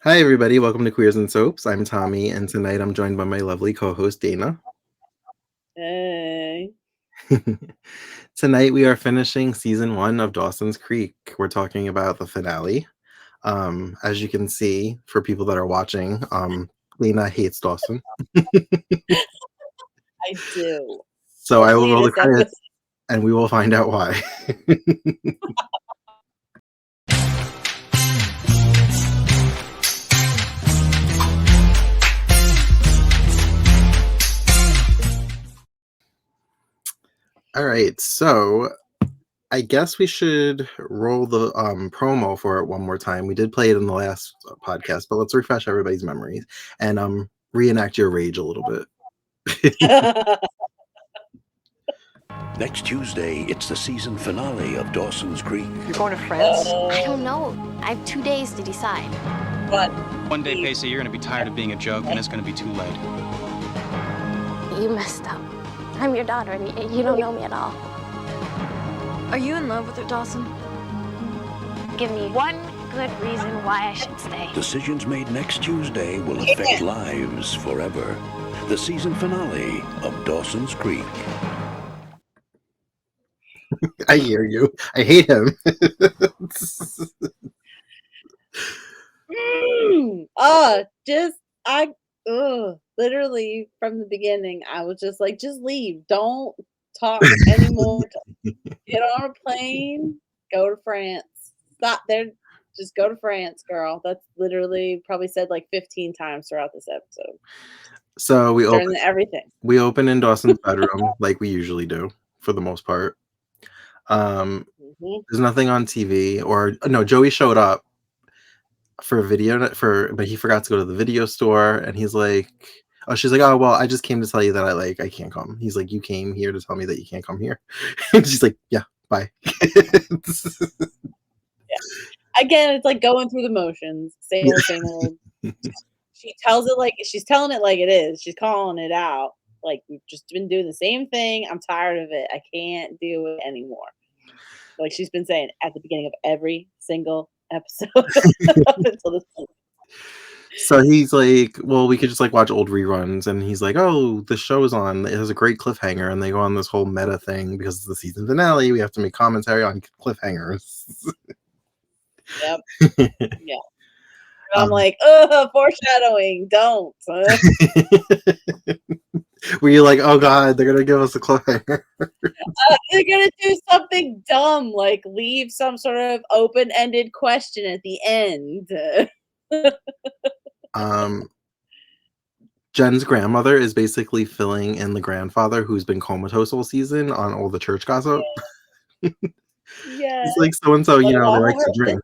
Hi, everybody. Welcome to Queers and Soaps. I'm Tommy, and tonight I'm joined by my lovely co host, Dana. Hey. Tonight we are finishing season 1 of Dawson's Creek. We're talking about the finale. As you can see, for people that are watching, Dana hates Dawson. I do, So I will especially in roll the this credits episode. and we will find out why. All right, so I guess we should roll the promo for it one more time. We did play it in the last podcast, but let's refresh everybody's memories and reenact your rage a little bit. Next Tuesday, it's the season finale of Dawson's Creek. You're going to France? I don't know. I have 2 days to decide. But One day, Pacey, you're going to be tired of being a joke, and it's going to be too late. You messed up. I'm your daughter, and you don't know me at all. Are you in love with her, Dawson? Give me one good reason why I should stay. Decisions made next Tuesday will affect lives forever. The season finale of Dawson's Creek. I hear you. I hate him. literally from the beginning, I was just like, just leave. Don't talk anymore. Get on a plane, go to France. Stop there. Just go to France, girl. That's literally probably said like 15 times throughout this episode. So During everything. we open in Dawson's bedroom like we usually do for the most part. There's nothing on TV, or no, Joey showed up for a video but he forgot to go to the video store, and he's like, oh, she's like, oh, well, I just came to tell you that I can't come. He's like, you came here to tell me that you can't come here. And she's like, yeah, bye. Again, it's like going through the motions. Same old. She tells it like she's telling it like it is. She's calling it out. Like, we've just been doing the same thing. I'm tired of it. I can't do it anymore. Like she's been saying at the beginning of every single episode up until this point. So he's like, well, we could just like watch old reruns, and he's like, oh, the show's on. It has a great cliffhanger, and they go on this whole meta thing because it's the season finale. We have to make commentary on cliffhangers. Yep. Yeah. I'm like, foreshadowing. Don't. Were you like, oh god, they're gonna give us a cliffhanger? They're gonna do something dumb, like leave some sort of open-ended question at the end. Jen's grandmother is basically filling in the grandfather who's been comatose all season on all the church gossip. Yeah. It's like so and so, they like to drink.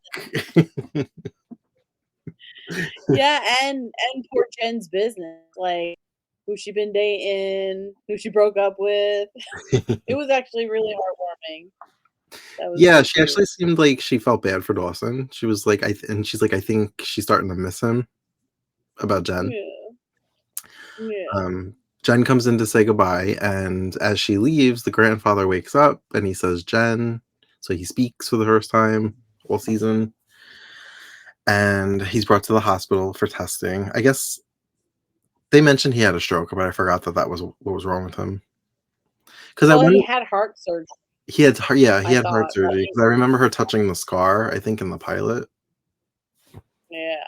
Yeah, and poor Jen's business, like who she been dating, who she broke up with. It was actually really heartwarming. Yeah, she actually seemed like she felt bad for Dawson. She was like, and she's like, I think she's starting to miss him. About Jen. Yeah. Jen comes in to say goodbye, and as she leaves, the grandfather wakes up and he says, Jen. So he speaks for the first time all season. And he's brought to the hospital for testing. I guess they mentioned he had a stroke, but I forgot that was what was wrong with him. Because he had heart surgery. He had heart surgery. I remember her touching the scar, I think, in the pilot. Yeah.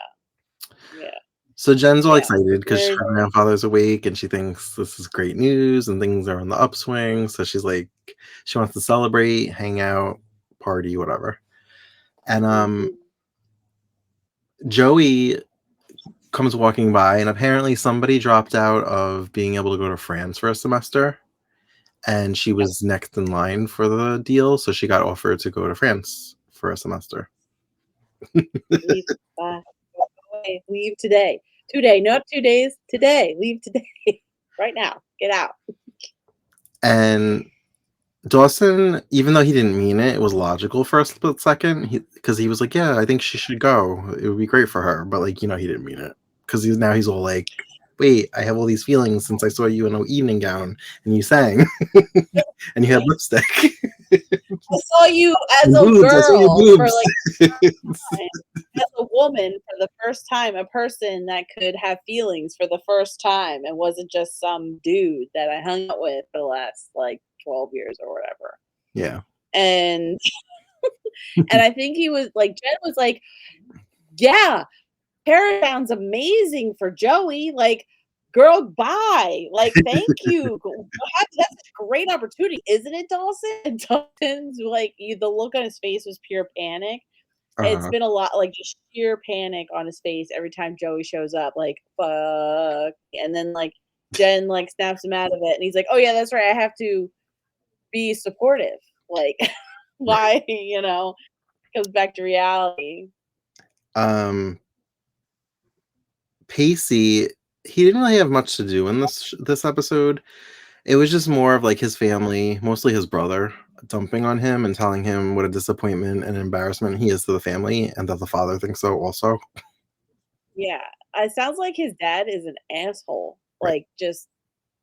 So Jen's all excited because her grandfather's awake, and she thinks this is great news and things are on the upswing. So she's like, she wants to celebrate, hang out, party, whatever. And Joey comes walking by, and apparently somebody dropped out of being able to go to France for a semester, and she was next in line for the deal, so she got offered to go to France for a semester. Leave today. Today, not 2 days. Today, leave today. Right now, get out. And Dawson, even though he didn't mean it, it was logical for a split second, because he was like, yeah, I think she should go. It would be great for her. But, like, he didn't mean it. Because he's all like, wait, I have all these feelings since I saw you in an evening gown and you sang and you had lipstick. saw you as a Boobs, I saw your girl for boobs. like as a woman for the first time, a person that could have feelings for the first time and wasn't just some dude that I hung out with for the last like 12 years or whatever. Yeah. And I think he was like Jen was like, yeah, Kara sounds amazing for Joey. Like, girl, bye. Like, thank you. That's a great opportunity, isn't it, Dawson? And Dawson's like, the look on his face was pure panic. It's Uh-huh. been a lot, like just sheer panic on his face every time Joey shows up. Like, fuck. And then like Jen like snaps him out of it, and he's like, oh yeah, that's right. I have to be supportive. Like, Right. why? Comes back to reality. Pacey, he didn't really have much to do in this episode. It was just more of like his family, mostly his brother, dumping on him and telling him what a disappointment and embarrassment he is to the family, and that the father thinks so also. Yeah, it sounds like his dad is an asshole, Right. like, just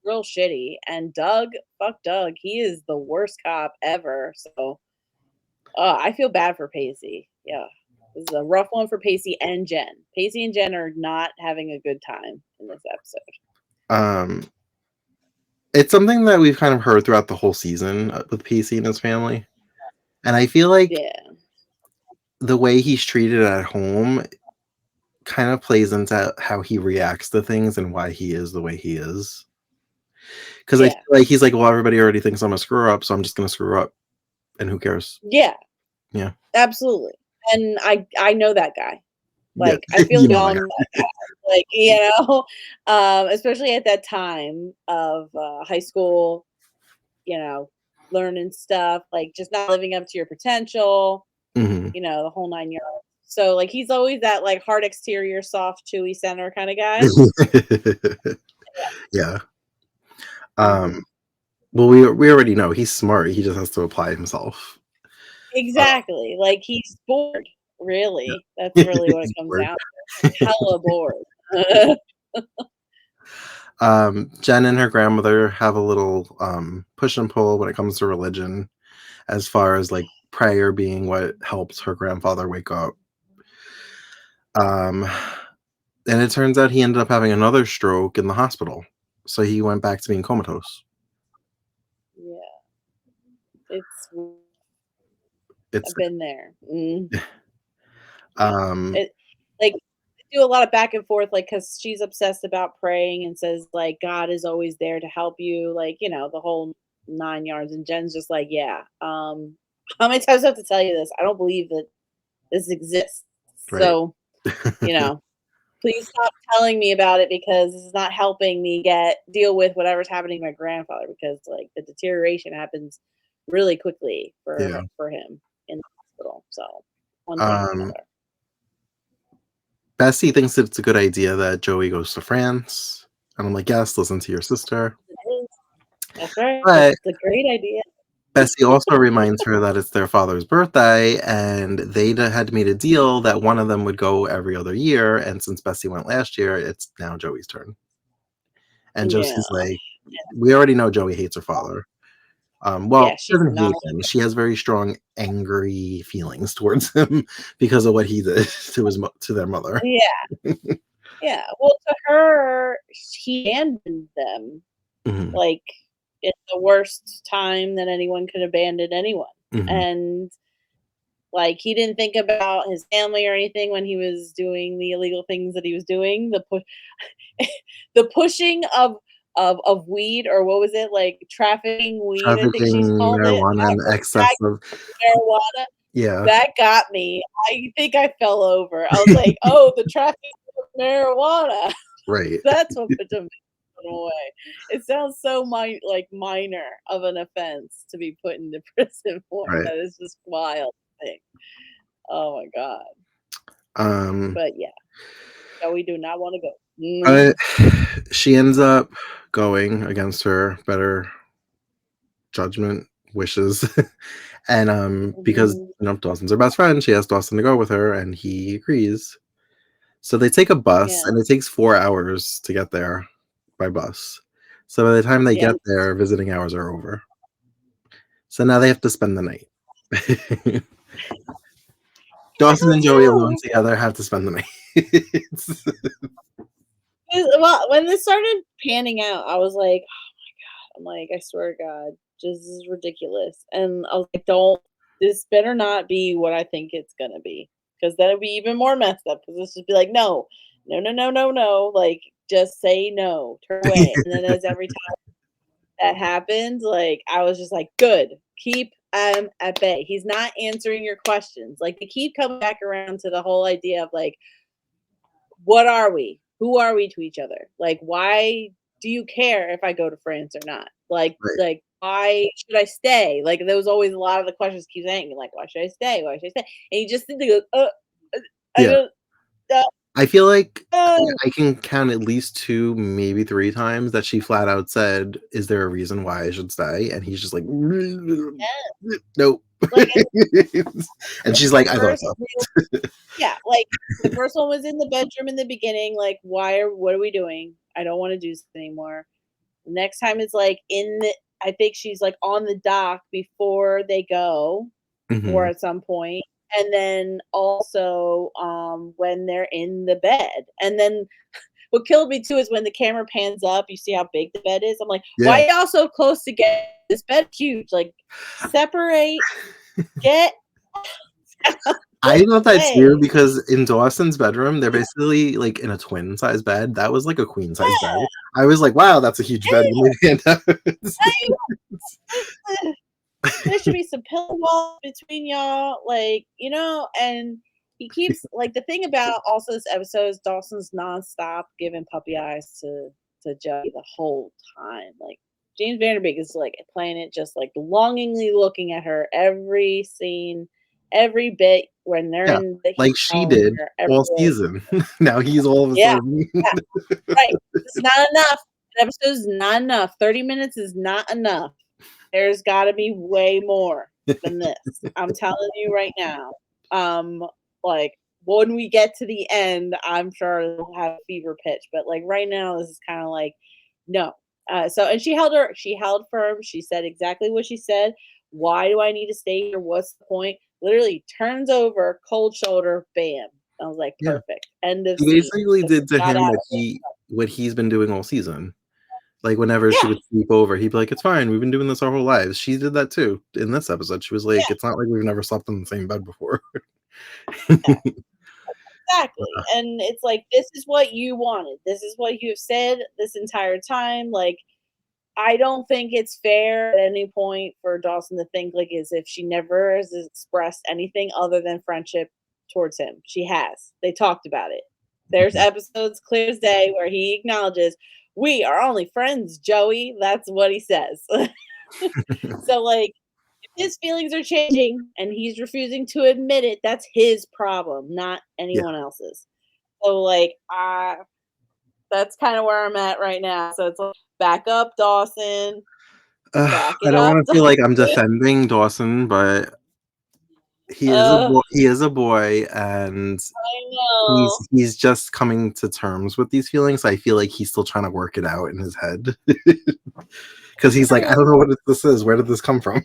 real shitty, and Doug, fuck Doug, he is the worst cop ever, so, I feel bad for Pacey, yeah. This is a rough one for Pacey and Jen. Pacey and Jen are not having a good time in this episode. Um, it's something that we've kind of heard throughout the whole season with Pacey and his family, and I feel like Yeah, the way he's treated at home kind of plays into how he reacts to things and why he is the way he is. Because I feel yeah, like he's like, well, everybody already thinks I'm a screw up, so I'm just gonna screw up, and who cares? yeah, Yeah, absolutely, and I know that guy. yeah, Like, I feel you know, like, young, like, especially at that time of, high school, learning stuff, like, just not living up to your potential, mhm. the whole 9 yards. So, like, he's always that, like, hard exterior, soft, chewy center kinda guy. Yeah. Mhm. Well, we already know he's smart. He just has to apply himself. Exactly, like, he's bored, really. That's Yeah. really what it He's comes bored. down to, hella bored. Jen and her grandmother have a little push and pull when it comes to religion, as far as like prayer being what helps her grandfather wake up. Um, and it turns out he ended up having another stroke in the hospital, so he went back to being comatose. Yeah, it's It's I've been there. Yeah. um, It like, they do a lot of back and forth, like, because she's obsessed about praying and says, like, "God is always there to help you," like, the whole 9 yards, and Jen's just like, "Yeah, how many times do I have to tell you this? I don't believe that this exists. right. So, you know, please stop telling me about it because this is not helping me deal with whatever's happening to my grandfather because, like, the deterioration happens really quickly Yeah. for him in the hospital." So, one thing or Um, another. Bessie thinks that it's a good idea that Joey goes to France, and I'm like, yes, listen to your sister. It is. That's right. But It's a great idea. Bessie also reminds her that it's their father's birthday, and they had made a deal that one of them would go every other year. And since Bessie went last year, it's now Joey's turn. And Yeah. Josie's like, we already know Joey hates her father. Well, Yeah, she she's doesn't not hate him. She has very strong, angry feelings towards him because of what he did to their mother. yeah, yeah. Well, to her, he abandoned them, Mhm, like, it's the worst time that anyone could abandon anyone, mhm. and, like, he didn't think about his family or anything when he was doing the illegal things that he was doing, the pushing of weed, or what was it, like, trafficking weed, I think she's Trafficking called it, marijuana and excess of, marijuana. yeah. That got me. I think I fell over. I was like, "Oh, the trafficking of marijuana." Right. That's what put them away. It sounds so minor of an offense to be put into prison for. Right. That is just wild thing. Oh my god. Um, But yeah, no, we do not wanna go. but she ends up going against her better judgment, wishes. And because Mhm. Dawson's her best friend, she asks Dawson to go with her, and he agrees. So they take a bus, Yeah. and it takes 4 hours to get there by bus. So by the time they get Yes. there, visiting hours are over. So now they have to spend the night. I Dawson don't and Joey know. alone together have to spend the night. Well, when this started panning out, I was like, oh my God. I'm like, I swear to God, this is ridiculous. And I was like, this better not be what I think it's going to be. Because then it'd be even more messed up. Because this would be like, no, no, no, no, no, no. Like, just say no, turn away. And then as every time that happened, like, I was just like, good, keep at bay. He's not answering your questions. Like, they keep coming back around to the whole idea of like, what are we? Who are we to each other? Like, why do you care if I go to France or not? Like, Right. like, why should I stay? Like, there was always a lot of the questions keep hanging. Like, why should I stay? Why should I stay? And you just think they go, I Yeah. don't. I feel like Oh, I can count at least 2, maybe 3 times that she flat out said, "Is there a reason why I should stay?" And he's just like, yeah. "Nope." Like, And she's like, the "I thought first so." yeah, like the first one was in the bedroom in the beginning. Like, what are we doing? I don't want to do this anymore. The next time it's like I think she's like on the dock before they go, or Mhm. at some point, and then also when they're in the bed. And then what killed me too is when the camera pans up, you see how big the bed is. I'm like, Yeah. why are y'all so close together? This bed's huge. Like, separate, get I thought that too away. because in Dawson's bedroom, they're basically like in a twin size bed. That was like a queen size bed. Yeah, I was like, "Wow, that's a huge bed." there should be some pillow walls between y'all, like, and he keeps like the thing about also this episode is Dawson's nonstop giving puppy eyes to Joey the whole time. Like, James Vanderbeek is like playing it just like longingly looking at her every scene, every bit when they're Yeah, in the like he's she telling did her every all word. season. Now he's all of a Yeah, sudden yeah, right. It's not enough. An episode is not enough. 30 minutes is not enough. There's got to be way more than this. I'm telling you right now. Like, when we get to the end, I'm sure it'll have a fever pitch. But like right now, this is kind of like, no. And she held firm. She said exactly what she said. Why do I need to stay here? What's the point? Literally turns over, cold shoulder, bam. I was like, Yeah. perfect. End of He scene. basically Just did to got him out of it. what he's been doing all season. Like, whenever she Yeah, would sleep over, he'd be like, "It's fine. We've been doing this our whole lives." She did that too in this episode. She was like, yeah. "It's not like we've never slept in the same bed before." Exactly. And it's like, this is what you wanted. This is what you have said this entire time. Like, I don't think it's fair at any point for Dawson to think like as if she never has expressed anything other than friendship towards him. She has. They talked about it. There's episodes clear as day where he acknowledges, we are only friends, Joey. That's what he says. So like, his feelings are changing and he's refusing to admit it, that's his problem, not Yeah. anyone else's. So like, that's kind of where I'm at right now. So it's like, back up, Dawson. Back I it don't up, want to feel like I'm Dawson. defending Dawson, but he is a Ugh, boy. He is a boy, and I know. he's just coming to terms with these feelings. I feel like he's still trying to work it out in his head because he's like, "I don't know what this is. Where did this come from?"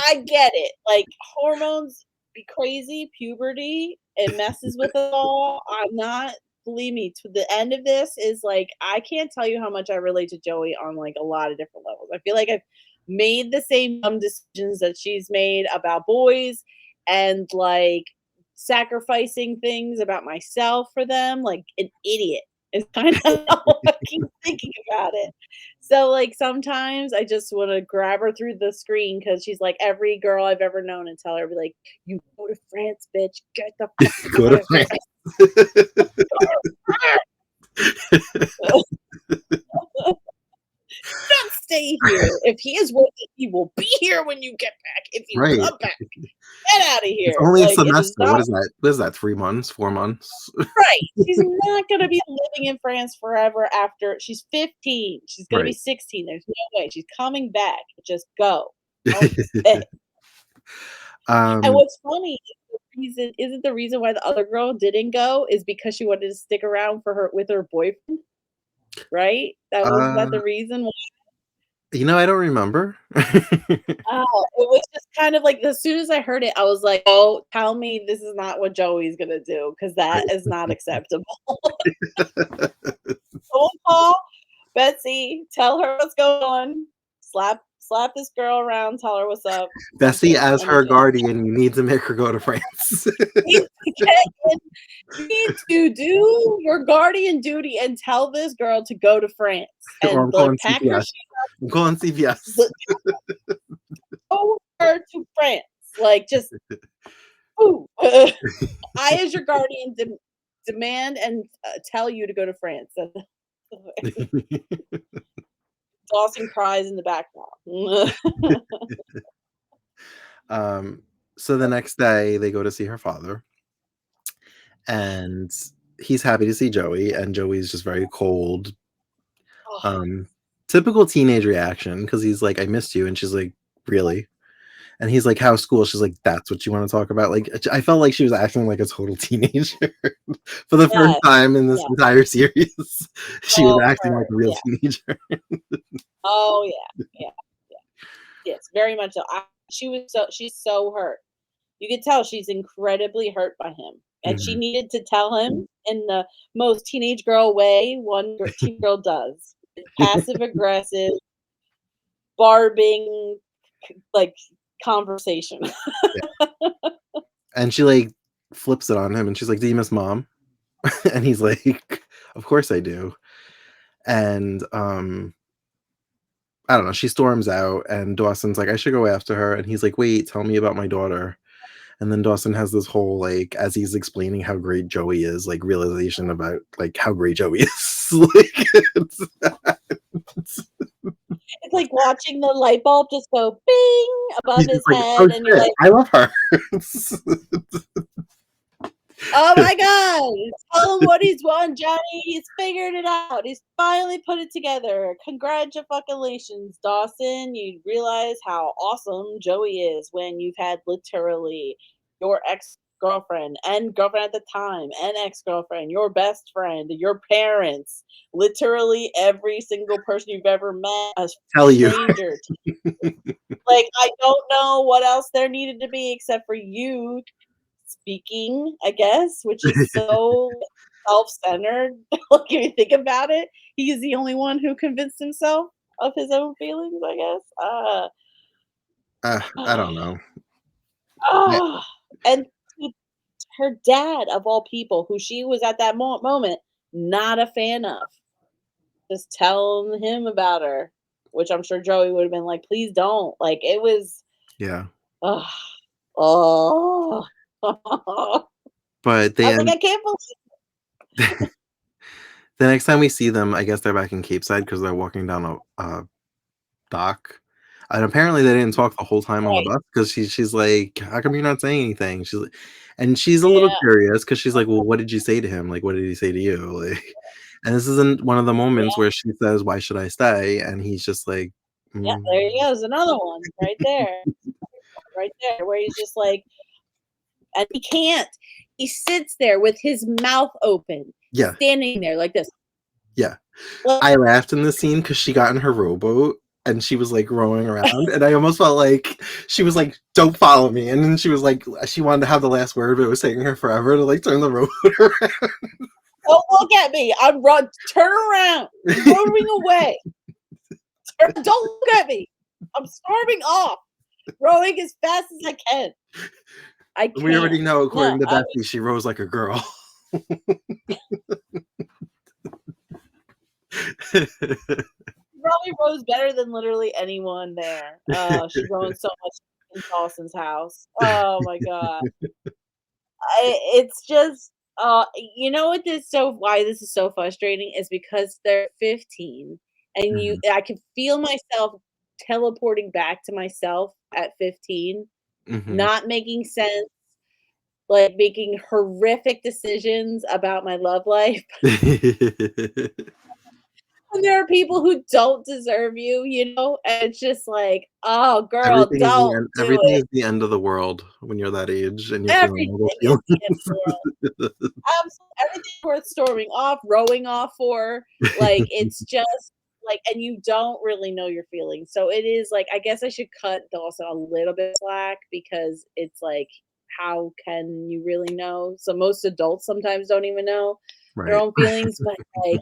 I get it. Like, hormones be crazy, puberty, it messes with it all. I'm not, believe me, to the end of this is like, I can't tell you how much I relate to Joey on like a lot of different levels. I feel like I've made the same dumb decisions that she's made about boys and like sacrificing things about myself for them, like an idiot. Is kind of how I keep thinking about it. So, like, sometimes I just want to grab her through the screen because she's like every girl I've ever known and tell her, be like, you go to France, bitch. Get the fuck Go out to of here. Not stay here. If he is worth it, he will be here when you get back. If you Right. come back, get out of It's here. only a Like, it is semester. not What is that? What is that? 3 months? 4 months? right. She's not going to be living in France forever after she's 15. She's going to be Right. 16. There's no way. She's coming back. Just go. Don't stay. And what's funny is the reason why the other girl didn't go is because she wanted to stick around for her with her boyfriend, right? That was uh, that the reason why? I don't remember. Oh, it was just kind of like as soon as I heard it, I was like, "Oh, tell me this is not what Joey's gonna do, because that is not acceptable." Don't call Betsy, tell her what's going on. Slap this girl around, tell her what's up. Bessie, as her Anything. guardian, you need to make her go to France. You need to do your guardian duty and tell this girl to go to France Or and I'm calling pack her CPS. I'm calling CPS. go her to France. Like, just, ooh. I, as your guardian, demand and tell you to go to France. Dawson cries in the background. So the next day, they go to see her father, and he's happy to see Joey, and Joey's just very cold. Typical teenage reaction, because he's like, "I missed you," and she's like, "Really?" And he's like, "How's school?" She's like, "That's what you want to talk about?" Like, I felt like she was acting like a total teenager for the first time in this entire series. She was acting like a real teenager. Oh yeah. Yes, very much so. She's so hurt. You could tell she's incredibly hurt by him. And she needed to tell him in the most teenage girl way teen girl does. Passive aggressive, barbing, like, conversation. And she like flips it on him, and she's like, "Do you miss mom?" And he's like, "Of course I do." And I don't know, she storms out, and Dawson's like, "I should go after her." And he's like, "Wait, tell me about my daughter." And then Dawson has this whole, like, as he's explaining how great Joey is, like, realization about, like, how great Joey is. Like, It's like watching the light bulb just go bing above his like, head, "Oh, and you're shit, like, I love her." "Oh my god, tell him what he's won, Johnny. He's figured it out. He's finally put it together. Congratulations, Dawson. You realize how awesome Joey is when you've had literally your ex-girlfriend and girlfriend at the time and ex-girlfriend, your best friend, your parents, literally every single person you've ever met, a Tell you. stranger to you. Like, I don't know what else there needed to be except for you speaking, I guess, which is so self-centered. Like, if you think about it, he's the only one who convinced himself of his own feelings, I guess. I don't know. And to her dad, of all people, who she was at that moment not a fan of, just telling him about her, which I'm sure Joey would have been like, "Please don't." Like, it was, Yeah. oh, oh. But I they was like, end. I can't believe. The next time we see them, I guess they're back in Cape Side because they're walking down a dock. And apparently they didn't talk the whole time on the bus, because she's like, "How come you're not saying anything?" She's a little curious, because she's like, "Well, what did you say to him? Like, what did he say to you?" Like, and this isn't one of the moments where she says, "Why should I stay?" And he's just like, Yeah, there he goes, another one right there. Right there, where he's just like, and he can't. He sits there with his mouth open, Yeah. standing there like this. Yeah. I laughed in this scene because she got in her rowboat and she was like rowing around, and I almost felt like she was like, "Don't follow me," and then she was like, she wanted to have the last word, but it was taking her forever to like turn the rowboat around. Don't look at me. I'm turn around. I'm rowing away. Don't look at me. I'm storming off. Rowing as fast as I can. I can't. We already know, according to No, Betsy, she rows like a girl. Probably rows better than literally anyone there. She's rowing so much in Dawson's house. Oh my god. It's just you know what this so why this is so frustrating is because they're 15, and I can feel myself teleporting back to myself at 15, not making sense, like making horrific decisions about my love life. And there are people who don't deserve you, and it's just like, "Oh, girl, don't do Everything it." is the end of the world when you're that age and you're feeling Everything all those is the end of feelings. the world. Absolutely everything worth storming off, rowing off for. Like, it's just like, and you don't really know your feelings. So it is like, I guess I should cut Dawson a little bit slack because it's like, how can you really know? So most adults sometimes don't even know their Right. own feelings, but like,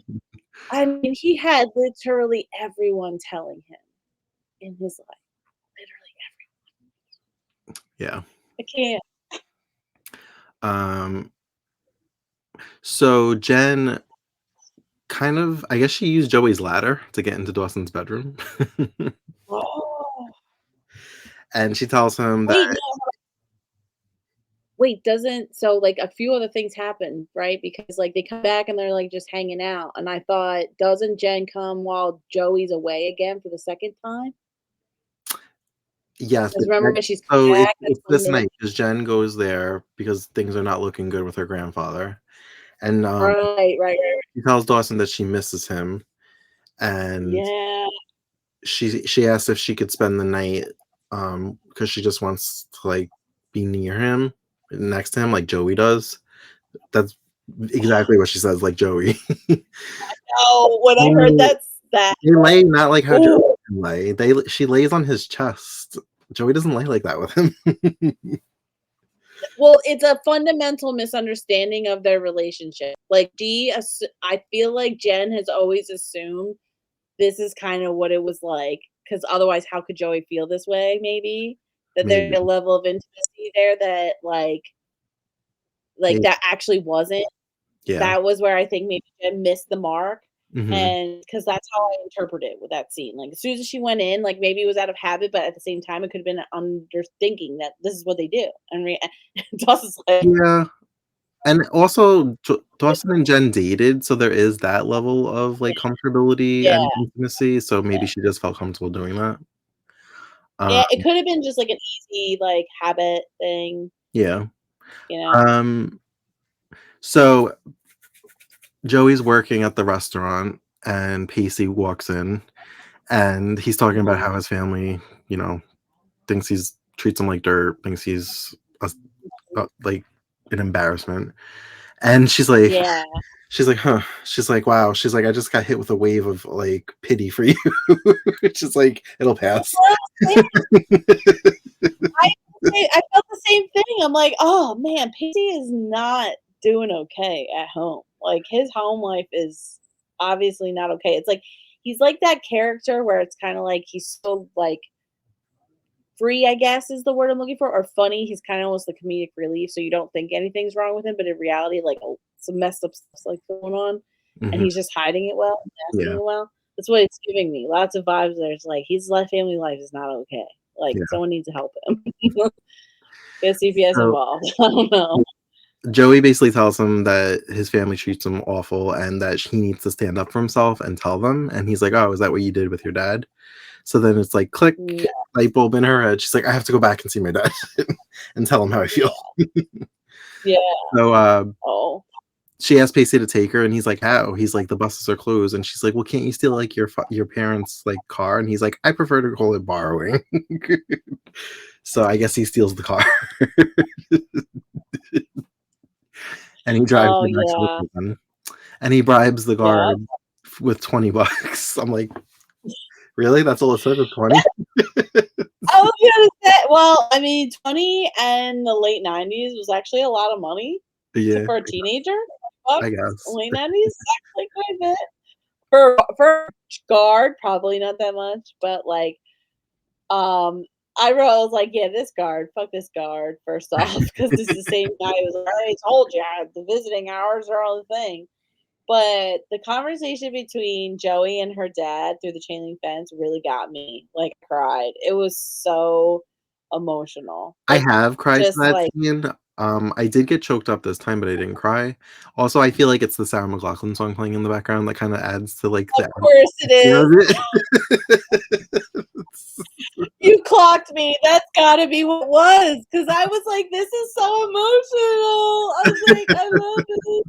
I mean, he had literally everyone telling him in his life, literally Yeah. I can't. Um, so Jen kind of, I guess she used Joey's ladder to get into Dawson's bedroom. Oh, And she tells him that, wait, no, wait, doesn't so like a few other things happen, right? Because like they come back and they're like just hanging out, and I thought, doesn't Jen come while Joey's away again for the second time? yes, Because remember when she's so come back, that's it's when this they night because Jen goes there because things are not looking good with her grandfather. And right. she tells Dawson that she misses him. And Yeah, she asks if she could spend the night because she just wants to like be near him, next to him, like Joey does. That's exactly what she says, like Joey. no, when I heard that, They lay not like how Joey ooh. can lay. She lays on his chest. Joey doesn't lay like that with him. Well, it's a fundamental misunderstanding of their relationship. Like I feel like Jen has always assumed this is kind of what it was like, because otherwise, how could Joey feel this way? Maybe that there's Maybe. a level of intimacy there that like Maybe. that actually wasn't. Yeah. That was where I think maybe Jen missed the mark. Hmm. And because that's how I interpret it with that scene. Like as soon as she went in, like maybe it was out of habit, but at the same time, it could have been under thinking that this is what they do. And Dawson's like, Yeah. And also, Dawson and Jen dated, so there is that level of like comfortability yeah, and intimacy. So maybe she just felt comfortable doing that. yeah. It Um, could have been just like an easy like habit thing, yeah. you know. Um, so Joey's working at the restaurant, and Pacey walks in, and he's talking about Mhm. how his family, you know, thinks he's treats him like dirt, thinks he's like an embarrassment. And Yeah. she's like, huh. She's like, wow. She's like, I just got hit with a wave of like pity for you. She's like, it'll pass. Well, I felt the same thing. I'm like, oh man, Pacey is not doing okay at home. Like his home life is obviously not okay. It's like he's like that character where it's kind of like he's so like free, I guess is the word I'm looking for, or funny. He's kind of almost the comedic relief, so you don't think anything's wrong with him, but in reality, like some messed up stuff's like going on, and Hmm. he's just hiding it well, masking Yeah. it well. That's what it's giving me. Lots of vibes. There's like his family life is not okay. Like Yeah. someone needs to help him. Get CPS So involved. I don't know. Joey basically tells him that his family treats him awful and that he needs to stand up for himself and tell them. And he's like, oh, is that what you did with your dad? So then it's like, click, Yeah, light bulb in her head. She's like, I have to go back and see my dad and tell him how I feel. yeah. So Oh, she asked Pacey to take her, and he's like, how? He's like, the buses are closed. And she's like, well, can't you steal like your parents' like car? And he's like, I prefer to call it borrowing. So I guess he steals the car. And he drives oh her back to the yeah, prison. And he bribes the yeah. guard with $20. I'm like, really? That's all it took was 20? I was gonna say, well, I mean, 20 and the late 90s was actually a lot of money Yeah, for a teenager. I Bucks in guess. the late 90s, actually quite a bit. For guard, probably not that much, but like, um, I was like, yeah, this guard, fuck this guard. First off, because this is the same guy who was like, I told you the visiting hours are all the thing. But the conversation between Joey and her dad through the chain link fence really got me. Like, I cried. It was so emotional. I Like, have cried to just that like, scene. I did get choked up this time, but I didn't cry. Also, I feel like it's the Sarah McLachlan song playing in the background that kind of adds to like of the course it is. atmosphere of it. You clocked me. That's gotta be what it was. Because I was like, this is so emotional. I was like, I love this.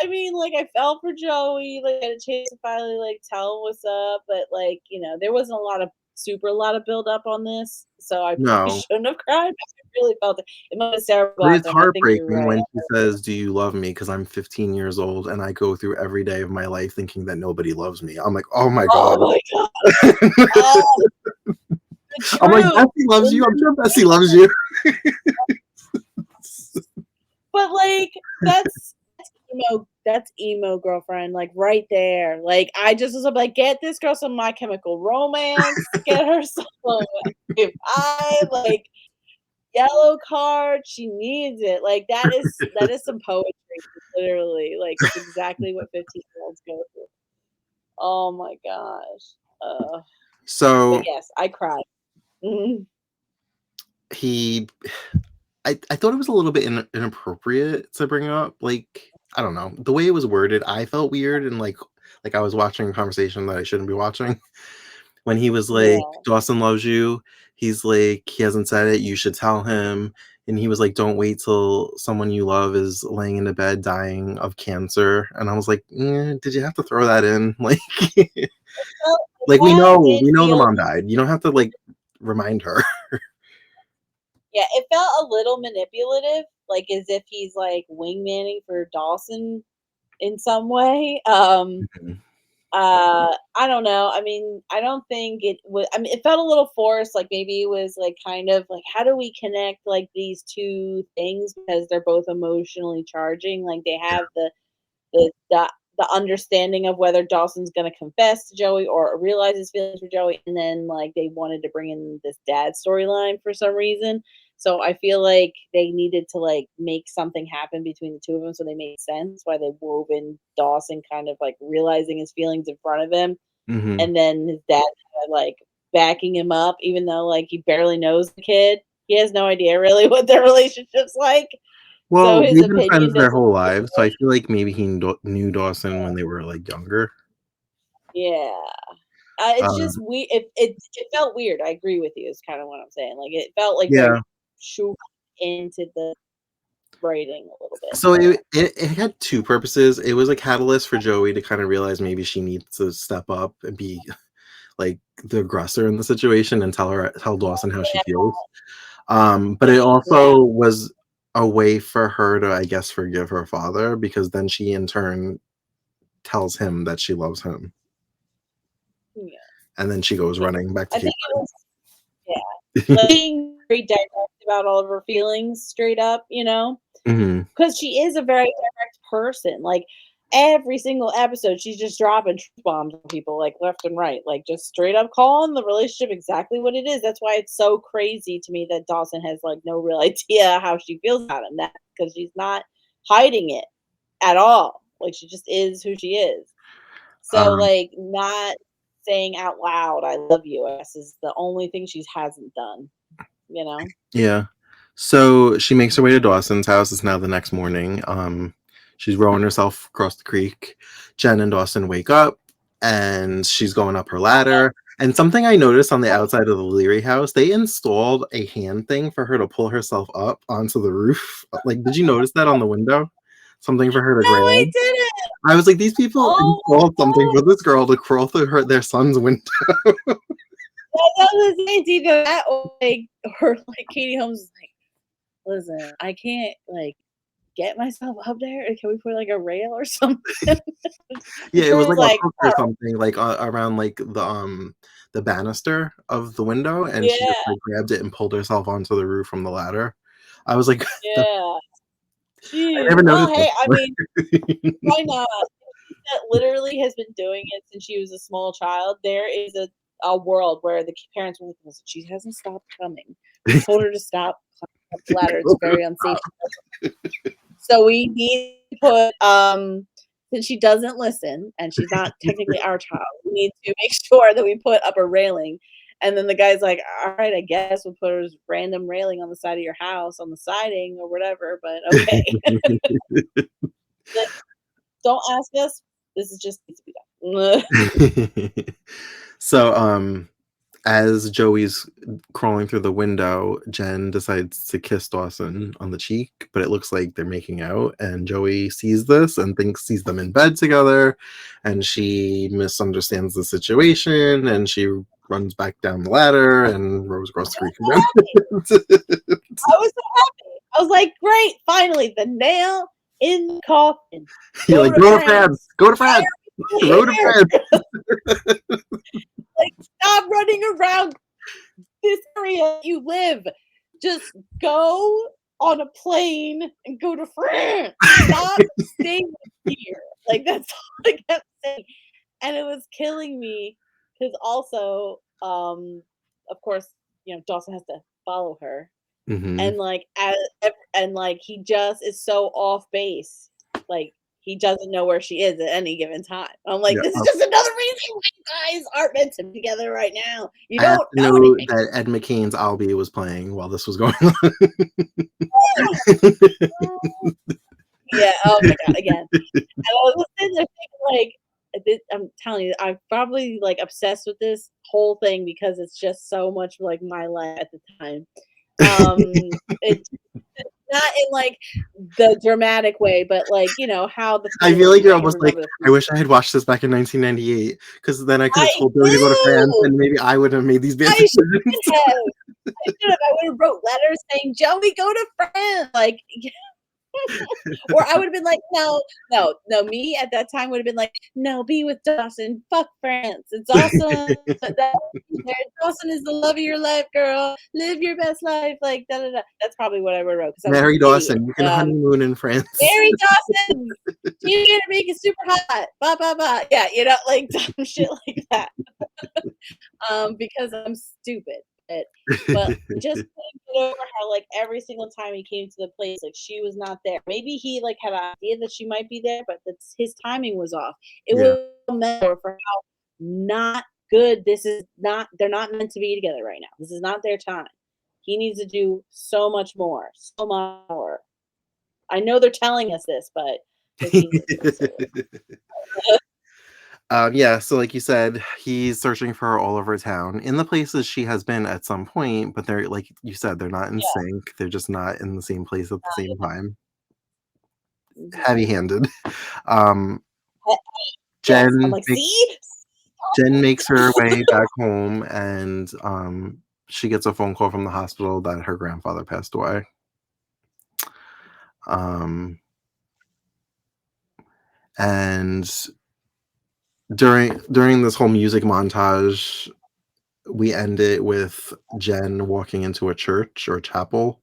I mean, like, I felt for Joey. Like, I had a chance to finally like tell him what's up, but there wasn't a lot of build up on this, so I probably No, shouldn't have cried. But I really felt it. It might have Sarah But it's Blackham. I think you're heartbreaking right. when she says, "Do you love me?" Because I'm 15 years old and I go through every day of my life thinking that nobody loves me. I'm like, oh my god. Oh my god. Oh, the I'm like, truth. Bessie loves you. I'm sure Bessie loves you. But like that's emo girlfriend, like right there. Like I just was like, get this girl some My Chemical Romance, get her some if I like yellow card, she needs it. Like that is some poetry, literally. Like it's exactly what 15-year-olds go through. Oh my gosh. But So yes, I cried. Mhm. I thought it was a little bit inappropriate to bring up. Like, I don't know, the way it was worded, I felt weird and like I was watching a conversation that I shouldn't be watching. When he was like, Yeah. Dawson loves you, he's like, he hasn't said it, you should tell him. And he was like, don't wait till someone you love is laying in the bed dying of cancer. And I was like, did you have to throw that in? Like, Well, like that did we know the feel mom died. You don't have to like remind her. Yeah, it felt a little manipulative, like as if he's like wingmanning for Dawson in some way. Mhm. I don't know. I mean, I don't think it was. I mean, it felt a little forced. Like maybe it was like kind of like, how do we connect like these two things because they're both emotionally charging. Like they have the the, the understanding of whether Dawson's going to confess to Joey or realize his feelings for Joey, and then like they wanted to bring in this dad storyline for some reason. So I feel like they needed to like make something happen between the two of them, so they made sense why they wove in Dawson kind of like realizing his feelings in front of him, Mhm. and then his dad kinda, like backing him up, even though like he barely knows the kid. He has no idea really what their relationship's like. So Well, his they've been opinion friends their doesn't. whole lives, so I feel like maybe he knew Dawson when they were like younger. Yeah. It's just Um, it felt weird. I agree with you. Is kind of what I'm saying. Like it felt like yeah. very shoehorned into the writing a little bit. So But it had two purposes. It was a catalyst for Joey to kind of realize maybe she needs to step up and be like the aggressor in the situation and tell Dawson how she yeah, feels. But it yeah, also was a way for her to, I guess, forgive her father because then she in turn tells him that she loves him, yeah, and then she goes yeah. running back to I Cape think it was yeah, like being very direct about all of her feelings, straight up. Hmm. Because she is a very direct person. Like every single episode, she's just dropping truth bombs on people like left and right, like just straight up calling the relationship exactly what it is. That's why it's so crazy to me that Dawson has like no real idea how she feels about him. That because she's not hiding it at all. Like she just is who she is. So Um, like not saying out loud "I love you" I guess is the only thing she hasn't done. You know? yeah. So she makes her way to Dawson's house. It's now the next morning. She's rowing herself across the creek. Jen and Dawson wake up and she's going up her ladder. And something I noticed on the outside of the Leary house, they installed a hand thing for her to pull herself up onto the roof. Like, did you notice that on the window? Something for her to No, I grab. didn't. I was like, these people Oh my installed something god. for this girl to crawl through their son's window. That was it's either that or like Katie Holmes is like, listen, I can't like get myself up there. Can we put like a rail or something? Yeah, it She was was like a like, hook or oh something, like around like the banister of the window, and she just yeah, like grabbed it and pulled herself onto the roof from the ladder. I was like, I yeah. Jeez. never Well, noticed hey, I mean, that. why not? That literally has been doing it since she was a small child. There is a world where the parents will listen. She hasn't stopped coming. We told her to stop climbing up the ladder. It's very unsafe. So we need to put since she doesn't listen and she's not technically our child, we need to make sure that we put up a railing. And then the guy's like, all right, I guess we'll put a random railing on the side of your house on the siding or whatever, but okay. Like, don't ask us. This is just needs to be done. So, as Joey's crawling through the window, Jen decides to kiss Dawson on the cheek, but it looks like they're making out. And Joey sees this and sees them in bed together, and she misunderstands the situation, and she runs back down the ladder, and Rose across the creek again. I was so happy. I was like, great, finally, the nail in the coffin. You're like, go to France. Go to France. Go to France. Like, stop running around this area you live. Just go on a plane and go to France. Stop staying here. Like, that's all I kept saying. And it was killing me because also, of course, Dawson has to follow her. Mm-hmm. And like he just is so off base. Like, he doesn't know where she is at any given time. I'm like, this is just another reason why you guys aren't meant to be together right now. You don't know anything. That Ed McCain's Albie was playing while this was going on. Yeah. Oh my god. Again. And I was sitting there thinking, like, I'm telling you, I'm probably like obsessed with this whole thing because it's just so much like my life at the time. It's not in like the dramatic way, but like, how the I feel like you're almost like, I wish I had watched this back in 1998 because then I could have told Joey to go to France and maybe I would have made these bad decisions. I would have wrote letters saying, Joey, go to France. Like, or I would have been like, no, me at that time would have been like, no, be with Dawson. Fuck France. It's awesome. Dawson is the love of your life, girl. Live your best life. Like, da da da. That's probably what I would have wrote. Marry Dawson. You can honeymoon in France. Marry Dawson. You're gonna make it super hot. Blah blah blah. Yeah, like dumb shit like that. Because I'm stupid. But just get over how like every single time he came to the place, like she was not there. Maybe he like had an idea that she might be there, but his timing was off. It was a metaphor for how not good this is. Not they're not meant to be together right now. This is not their time. He needs to do so much more, so much more. I know they're telling us this, but yeah, so like you said, he's searching for her all over town in the places she has been at some point, but they're like you said, they're not in sync. They're just not in the same place at the same time. Heavy-handed. Jen, I'm like, Jen makes her way back home, and she gets a phone call from the hospital that her grandfather passed away. And during this whole music montage, we end it with Jen walking into a church or chapel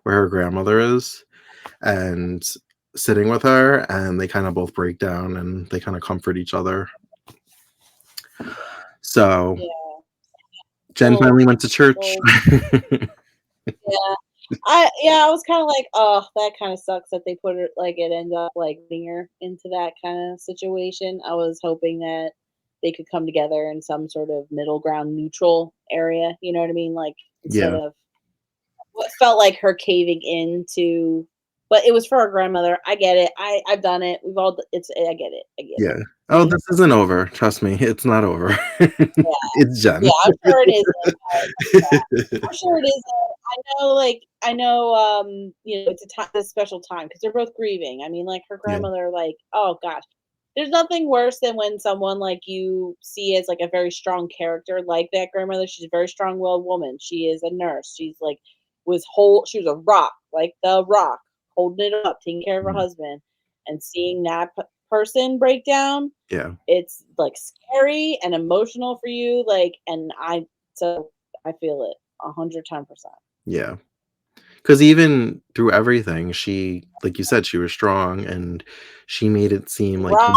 where her grandmother is and sitting with her, and they kind of both break down and they kind of comfort each other. So Jen finally went to church. I was kind of like, oh, that kind of sucks that they put her like it ended up like getting her into that kind of situation. I was hoping that they could come together in some sort of middle ground, neutral area. You know what I mean? Like instead of what felt like her caving into. But it was for our grandmother. I get it. I've done it. We've all. I get it. Yeah. Oh, this isn't over. Trust me, it's not over. It's Jen. Yeah, I'm sure it isn't. I'm sure it isn't. I know. It's a special time because they're both grieving. I mean, like her grandmother. Like, oh gosh, there's nothing worse than when someone like you see as like a very strong character like that grandmother. She's a very strong-willed woman. She is a nurse. She's like she was a rock, like the rock, holding it up, taking care of her husband, and seeing that person break down. Yeah, it's like scary and emotional for you. Like, and I feel it 110%. Yeah. Because even through everything, she, like you said, she was strong, and she made it seem like,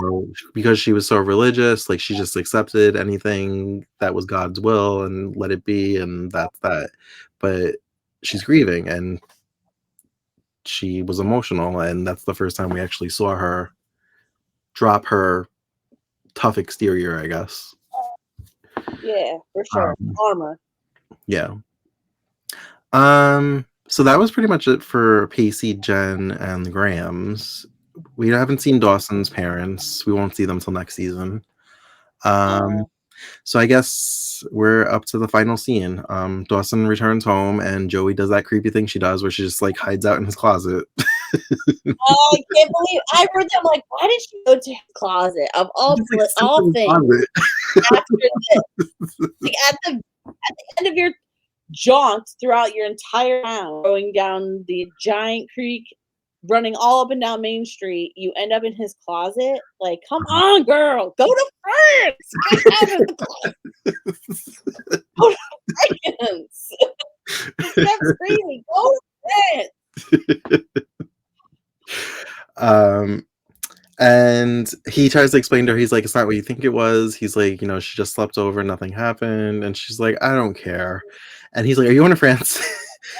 because she was so religious, like she just accepted anything that was God's will and let it be, and that's that. But she's grieving, and she was emotional, and that's the first time we actually saw her drop her tough exterior, I guess. Yeah, for sure. Armor. Yeah. So that was pretty much it for Pacey, Jen, and the Grahams. We haven't seen Dawson's parents. We won't see them till next season. So I guess we're up to the final scene. Dawson returns home, and Joey does that creepy thing she does where she just like hides out in his closet. Oh, I can't believe I read that. I'm like, why did she go to his closet of all Just, like, sit all in the things closet. after this? Like at the end of your jaunt throughout your entire town, going down the giant creek, running all up and down Main Street, you end up in his closet. Like, come on, girl, go to France. Get out of the closet. Go to France. Just kept screaming, go to France. And he tries to explain to her, he's like, it's not what you think it was. He's like, she just slept over, nothing happened. And she's like, I don't care. And he's like, are you going to France?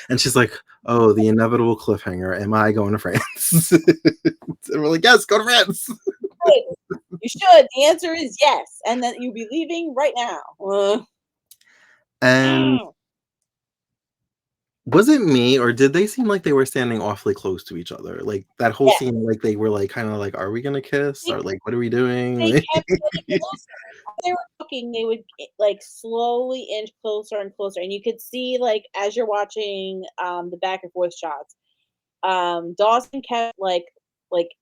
And she's like, oh, the inevitable cliffhanger. Am I going to France? And we're like, yes, go to France. You should. The answer is yes. And then you'll be leaving right now. And was it me, or did they seem like they were standing awfully close to each other? Like that whole scene, like they were like kind of like, are we gonna kiss? Or like, what are we doing? They kept getting closer. They were talking, they would like slowly inch closer and closer. And you could see, like, as you're watching the back and forth shots, Dawson kept like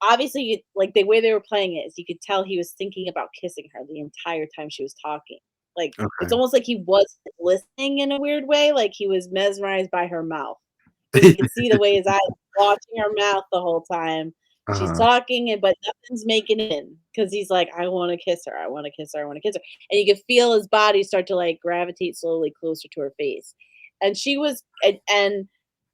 obviously, like, the way they were playing it is you could tell he was thinking about kissing her the entire time she was talking. Like, it's Okay. almost like he wasn't listening in a weird way, like he was mesmerized by her mouth. You could see the way his eyes watching her mouth the whole time. She's talking, but nothing's making it in because he's like, I want to kiss her. I want to kiss her. I want to kiss her. And you could feel his body start to like gravitate slowly closer to her face. And she was, and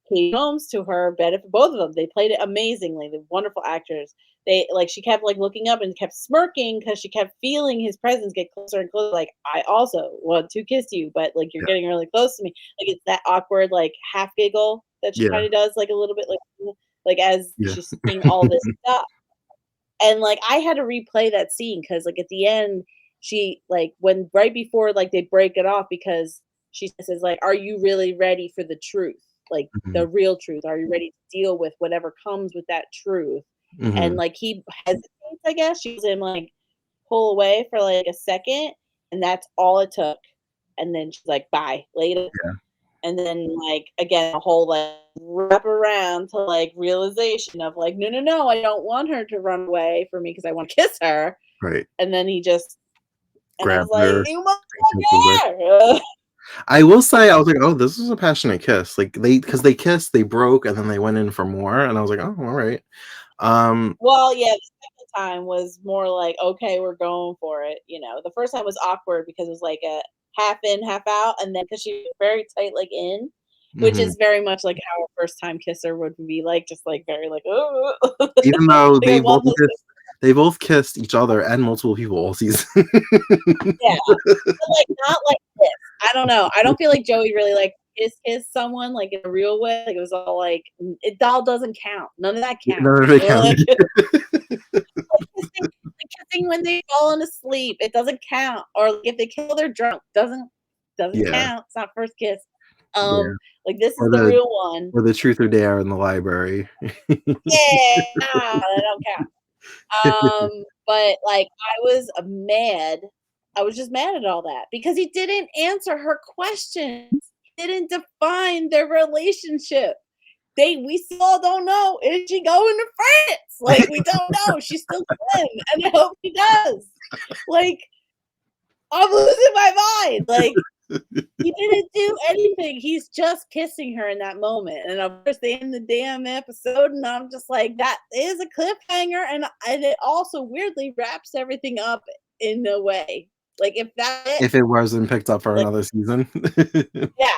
Katie Holmes, to her benefit, both of them, they played it amazingly. They're wonderful actors. They like, she kept like looking up and kept smirking because she kept feeling his presence get closer and closer. Like, I also want to kiss you, but like you're getting really close to me. Like, it's that awkward like half giggle that she kind of does, like a little bit, like as she's seeing all this stuff. And like I had to replay that scene because like at the end, she like when right before like they break it off because she says like, "Are you really ready for the truth? Like the real truth? Are you ready to deal with whatever comes with that truth?" And like he hesitates, I guess. She was him like pull away for like a second, and that's all it took. And then she's like, "Bye, later." And then like again a whole like wrap around to like realization of like, no, I don't want her to run away from me because I want to kiss her. Right. And then he just I was Grabbed her. like, you motherfucker. I will say, I was like, oh, this is a passionate kiss. Like because they kissed, they broke, and then they went in for more, and I was like, oh, all right. Well, yeah, the second time was more like, okay, we're going for it. The first time was awkward because it was like a half in, half out, and then because she was very tight, like in, which is very much like how a first time kisser would be like, just like very like, oh. Even though like they both kissed each other and multiple people all season. Yeah, but like not like this. I don't know. I don't feel like Joey really like kiss someone like in a real way. Like it was all like it all doesn't count. None of that counts. None of it counted. Like kissing when they've fallen asleep, it doesn't count. Or like if they kill they're drunk, doesn't count. It's not first kiss. Like this is the real one. Or the truth or dare in the library. Yeah, that don't count. But like I was mad. I was just mad at all that because he didn't answer her questions. He didn't define their relationship. We still don't know. Is she going to France? Like we don't know. She's still in, and I hope she does. Like I'm losing my mind. Like he didn't do anything. He's just kissing her in that moment. And of course they end the damn episode and I'm just like, that is a cliffhanger. And it also weirdly wraps everything up in a way. Like if it wasn't picked up for another season. Yeah.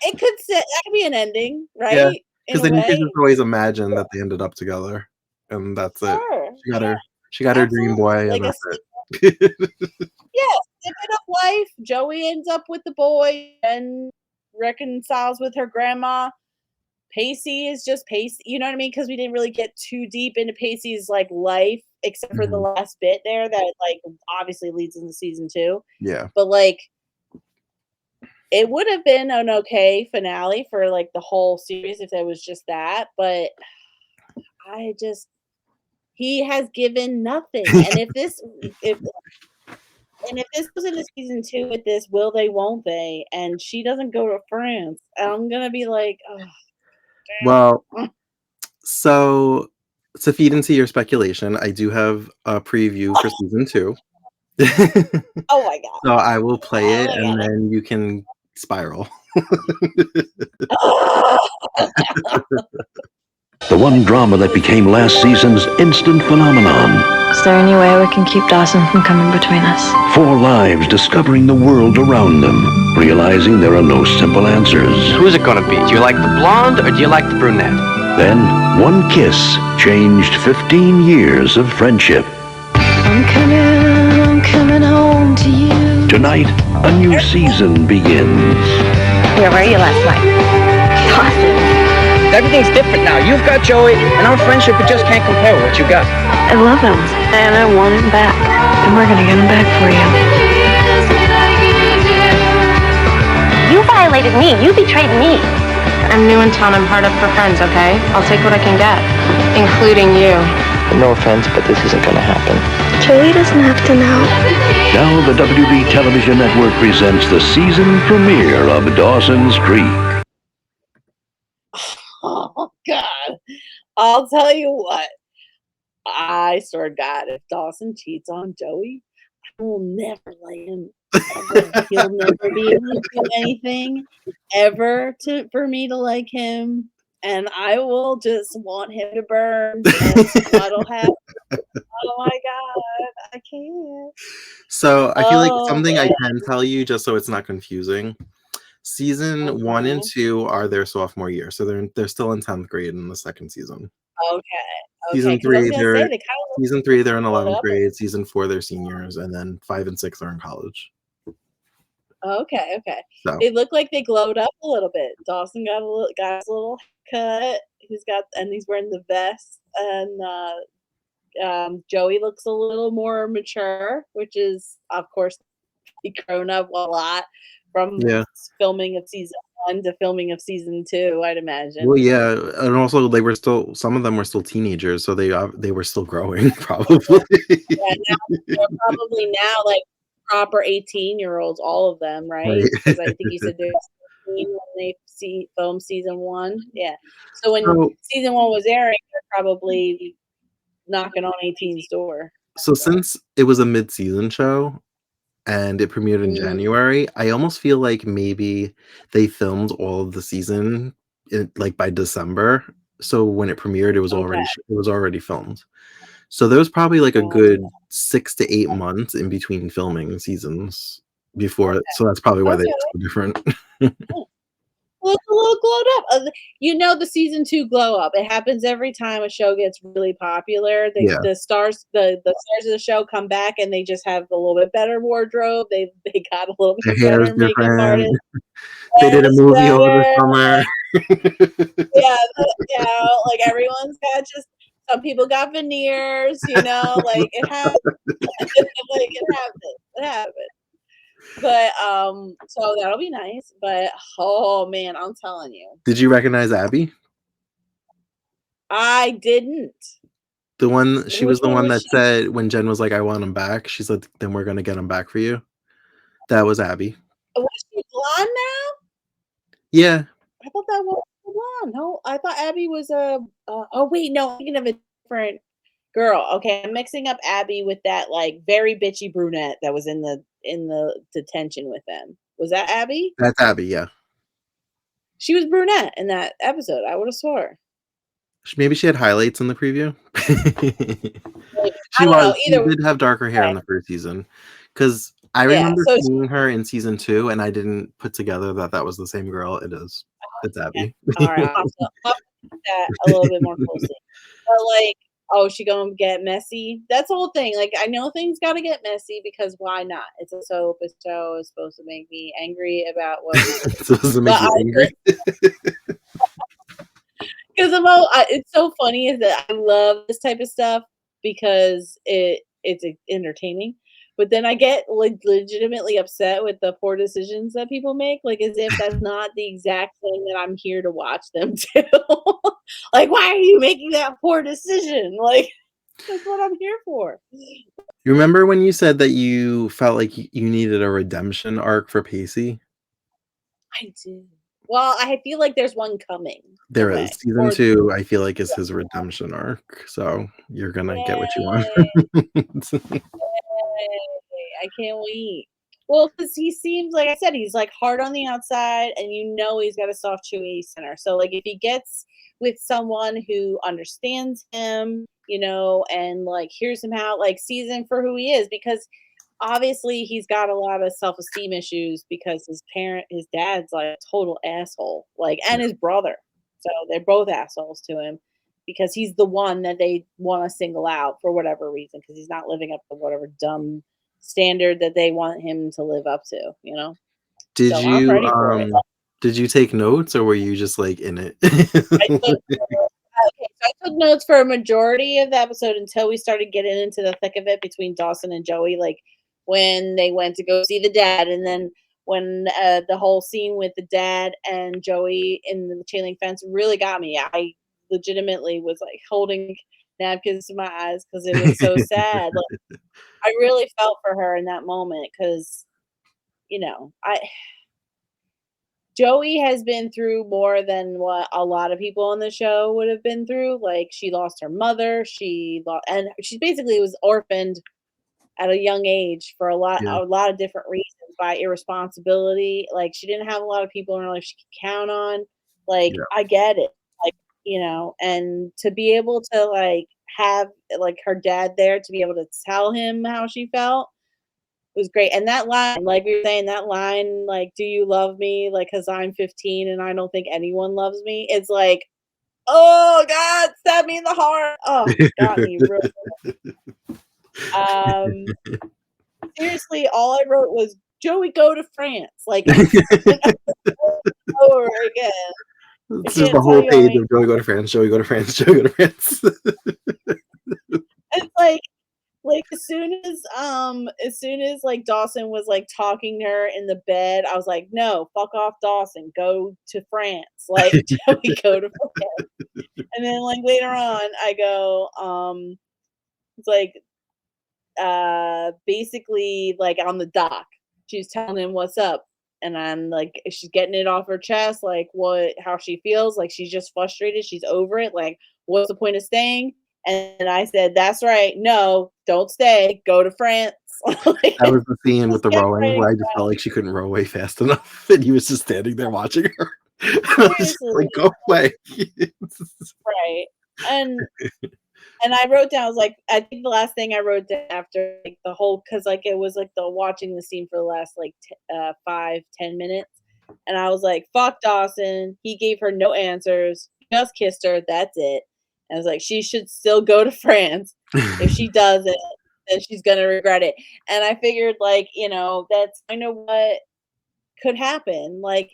It could that could be an ending, right? Yeah. Because then you could just always imagine that they ended up together. And that's it. She got her dream boy, and that's it. Yeah, snippet of life. Joey ends up with the boy and reconciles with her grandma. Pacey is just Pacey, you know what I mean? Because we didn't really get too deep into Pacey's like life, except for the last bit there that like obviously leads into season 2. Yeah. But like it would have been an okay finale for like the whole series if there was just that, but he has given nothing. And if this was in the season 2 with this, will they, won't they? And she doesn't go to France, I'm gonna be like, oh, damn. Well, So, to feed into your speculation, I do have a preview for season 2. Oh my god. So I will play it, Oh my and god. then you can spiral. The one drama that became last season's instant phenomenon. Is there any way we can keep Dawson from coming between us? 4 lives discovering the world around them, realizing there are no simple answers. Who's it gonna be? Do you like the blonde or do you like the brunette? Then, one kiss changed 15 years of friendship. I'm coming home to you. Tonight, a new season begins. Where were you last night? Dawson. Everything's different now. You've got Joey, and our friendship, it just can't compare with what you got. I love him, and I want him back. And we're gonna get him back for you. You violated me. You betrayed me. I'm new in town. I'm hard up for friends, okay? I'll take what I can get, including you. No offense, but this isn't gonna happen. Joey doesn't have to know. Now the WB Television Network presents the season premiere of Dawson's Creek. Oh god. I'll tell you what. I swear to God, if Dawson cheats on Joey, I will never like him. Ever. He'll never be able to do anything ever for me to like him. And I will just want him to burn. That'll happen. Oh my god, I can't. So I feel like something man. I can tell you, just so it's not confusing. Season 1 and 2 are their sophomore year, so they're still in 10th grade in the second season. Okay. Season 'Cause I was 3, gonna they're say, they kinda season 3 they're in look 11th up. grade. Season 4 they're seniors, and then 5 and 6 are in college. Okay. So It looked like they glowed up a little bit. Dawson got his little cut. He's wearing the vest, and Joey looks a little more mature, which is, of course, he grown up a lot from yeah. filming of season 1 to filming of season 2, I'd imagine. Well, yeah, and also some of them were still teenagers, so they were still growing probably. Yeah, now they're probably now like proper 18-year-olds, all of them, right? Right. Because I think you said they're 16 when they film season 1. Yeah. So when So, season 1 was airing, they're probably knocking on 18's door. so since it was a mid-season show and it premiered in Mhm. January, I almost feel like maybe they filmed all of the season like by December. So when it premiered, it was already filmed. So there was probably like a good 6 to 8 months in between filming seasons before. So that's probably why they Okay. look so different. Well, it's a little glowed up. The season 2 glow up. It happens every time a show gets really popular. Yeah. The stars of the show come back and they just have a little bit better wardrobe. They got a little Their bit hair is better makeup different. artist. They did a It's movie over the better. summer. Like everyone's got some people got veneers, like it happens. Like it happens. But so that'll be nice. But oh man, I'm telling you, Did you recognize Abby? I didn't. She was Which the one one was that she? said when Jen was like, "I want him back." She said, "Then we're gonna get him back for you." That was Abby. Was she blonde now? Yeah. I thought that was blonde. No, I thought Abby was a. Oh wait, no, I'm thinking of a different girl. Okay, I'm mixing up Abby with that like very bitchy brunette that was in the detention with them. Was that Abby? That's Abby. Yeah. She was brunette in that episode. I would have swore. Maybe she had highlights in the preview. Like, She I don't know. She Either way, did have darker hair in the first season, because I yeah. remember So seeing her in season 2, and I didn't put together that was the same girl. It is. It's Abby. all right, I'll look at that a little bit more closely. But like, oh, she gonna get messy? That's the whole thing. Like, I know things gotta get messy because why not? It's a soap. A show is supposed to make me angry about what. It's supposed to make you angry. Because it's so funny is that I love this type of stuff because it's entertaining, but then I get like legitimately upset with the poor decisions that people make, like as if that's not the exact thing that I'm here to watch them do. Like, why are you making that poor decision? Like, that's what I'm here for. You remember when you said that you felt like you needed a redemption arc for Pacey? I do. Well, I feel like there's one coming. There Okay. is. Season Or 2, I feel like, is his redemption arc, so you're gonna get what you want. Yay! I can't wait. Well, because he seems like I said, he's like hard on the outside, and you know he's got a soft, chewy center. So, like, if he gets with someone who understands him, you know, and like hears him out, like sees him for who he is, because obviously he's got a lot of self-esteem issues because his dad's like a total asshole, like, and his brother. So they're both assholes to him because he's the one that they want to single out for whatever reason because he's not living up to whatever dumb standard that they want him to live up to, you know? Did So I'm you, ready for it. did you take notes, or were you just, like, in it? I took, okay, so I took notes for a majority of the episode until we started getting into the thick of it between Dawson and Joey, like when they went to go see the dad, and then when the whole scene with the dad and Joey in the chain link fence really got me. I legitimately was like holding napkins to my eyes because it was so sad. Like, I really felt for her in that moment because, you know, Joey has been through more than what a lot of people on the show would have been through. Like, she lost her mother, and she basically was orphaned at a young age for Yeah. a lot of different reasons by irresponsibility. Like, she didn't have a lot of people in her life she could count on. Like, Yeah. I get it. Like, you know, and to be able to like have like her dad there to be able to tell him how she felt was great. And that line, like we were saying, that line, like, "Do you love me?" Like, because I'm 15 and I don't think anyone loves me. It's like, oh God, stab me in the heart. Oh, got me real. Um, seriously, all I wrote was Joey go to France. Like over again. I It's just can't the tell whole you how page many. of Joey go to France, Joey go to France, Joey go to France. It's like as soon as like Dawson was like talking to her in the bed, I was like, no, fuck off, Dawson, go to France. Like, Joey go to France. And then like later on, I go, it's like basically like on the dock, she's telling him what's up. And I'm like, she's getting it off her chest, like how she feels, like she's just frustrated, she's over it, like what's the point of staying? And I said, that's right, no, don't stay, go to France. Like, That was the scene with just the get rowing ready. where I just felt like she couldn't row away fast enough, and he was just standing there watching her. I was just Seriously, like, "Go away!" right? And I wrote down, I was like, I think the last thing I wrote down after like the whole, because like it was like the watching the scene for the last like 5-10 minutes, and I was like, fuck Dawson, he gave her no answers, just kissed her, that's it. And I was like, she should still go to France. If she doesn't, then she's gonna regret it. And I figured, like, you know, that's kind of what could happen. Like,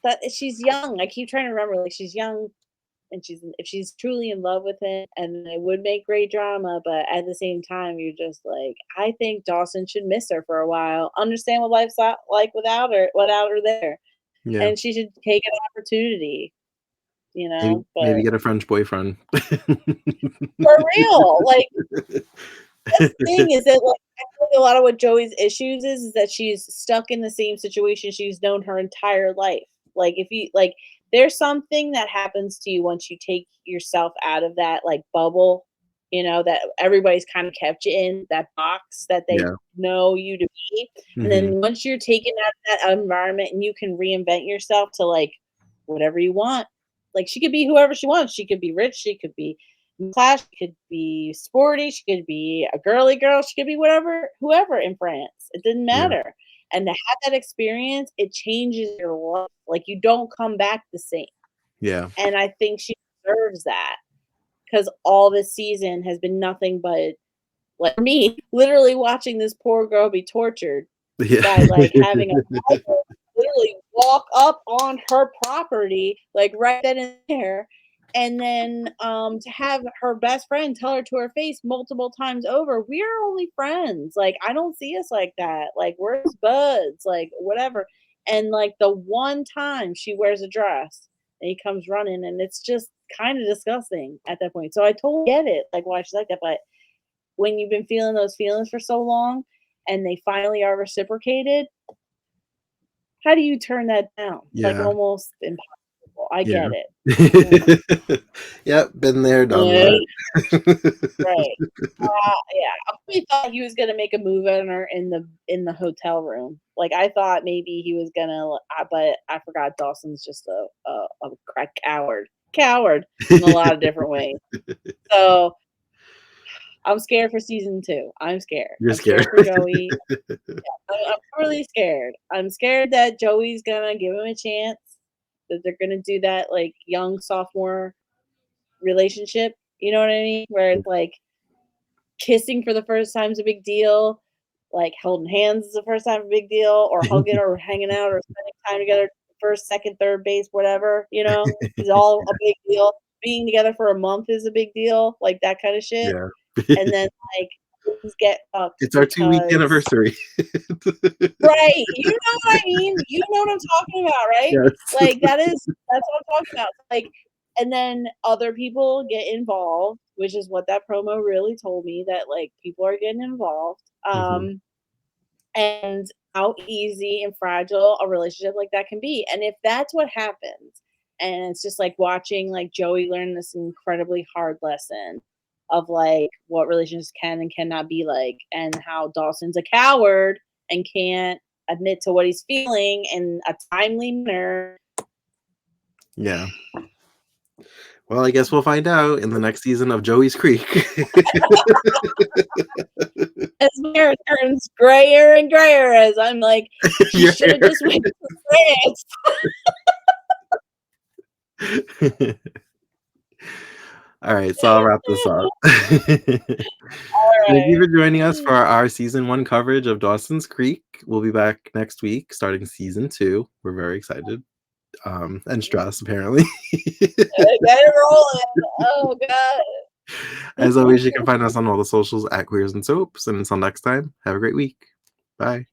that she's young. I keep trying to remember, like, she's young, and if she's truly in love with him, and it would make great drama, but at the same time you're just like, I think Dawson should miss her for a while, understand what life's like without her there, Yeah, and she should take an opportunity, you maybe know. maybe But get a French boyfriend. for real, like, that's the thing is that, like, I feel like a lot of what Joey's issues is that she's stuck in the same situation she's known her entire life. Like, if you like, there's something that happens to you once you take yourself out of that like bubble, you know, that everybody's kind of kept you in that box that they Yeah. know you to be. And Mhm. then once you're taken out of that environment and you can reinvent yourself to like whatever you want. Like, she could be whoever she wants. She could be rich, she could be class, she could be sporty, she could be a girly girl, she could be whoever in France. It didn't Yeah. matter. And to have that experience, it changes your life. Like, you don't come back the same. Yeah. And I think she deserves that because all this season has been nothing but, like, me literally watching this poor girl be tortured Yeah. by like having a tiger literally walk up on her property, like right then and there. And then to have her best friend tell her to her face multiple times over, we are only friends. Like, I don't see us like that. Like, we're just buds, like whatever. And like the one time she wears a dress and he comes running, and it's just kind of disgusting at that point. So I totally get it, like why she's like that. But when you've been feeling those feelings for so long and they finally are reciprocated, how do you turn that down? Like, Yeah. almost impossible. I Yeah. get it. Yep, been there, done Yeah. that. Right. Yeah. I really thought he was gonna make a move on her in the hotel room. Like, I thought maybe he was gonna, but I forgot Dawson's just a coward in a lot of different ways. So I'm scared for season 2. I'm scared. You're I'm scared. scared for Joey. I'm really scared. I'm scared that Joey's gonna give him a chance. That they're gonna do that like young sophomore relationship. You know what I mean? Where it's like kissing for the first time is a big deal. Like holding hands is the first time a big deal, or hugging or hanging out or spending time together, first, second, third base, whatever, is all a big deal. Being together for a month is a big deal, like that kind of shit. Yeah. And then like things get fucked It's our 2-week because anniversary. right, you know what I mean? You know what I'm talking about, right? Yes. Like that's what I'm talking about. Like, and then other people get involved, which is what that promo really told me that like people are getting involved. Mhm. And how easy and fragile a relationship like that can be. And if that's what happens, and it's just like watching like Joey learn this incredibly hard lesson of like what relationships can and cannot be like, and how Dawson's a coward and can't admit to what he's feeling in a timely manner. Yeah. Well, I guess we'll find out in the next season of Joey's Creek. As my hair turns grayer and grayer, as I'm like, she Your should have hair. just went to France. All right, so I'll wrap this up. All Thank you right. for joining us for our season 1 coverage of Dawson's Creek. We'll be back next week starting season 2. We're very excited. And stressed, apparently. Get it rolling. Oh god. As always, you can find us on all the socials at Queers and Soaps. And until next time, have a great week. Bye.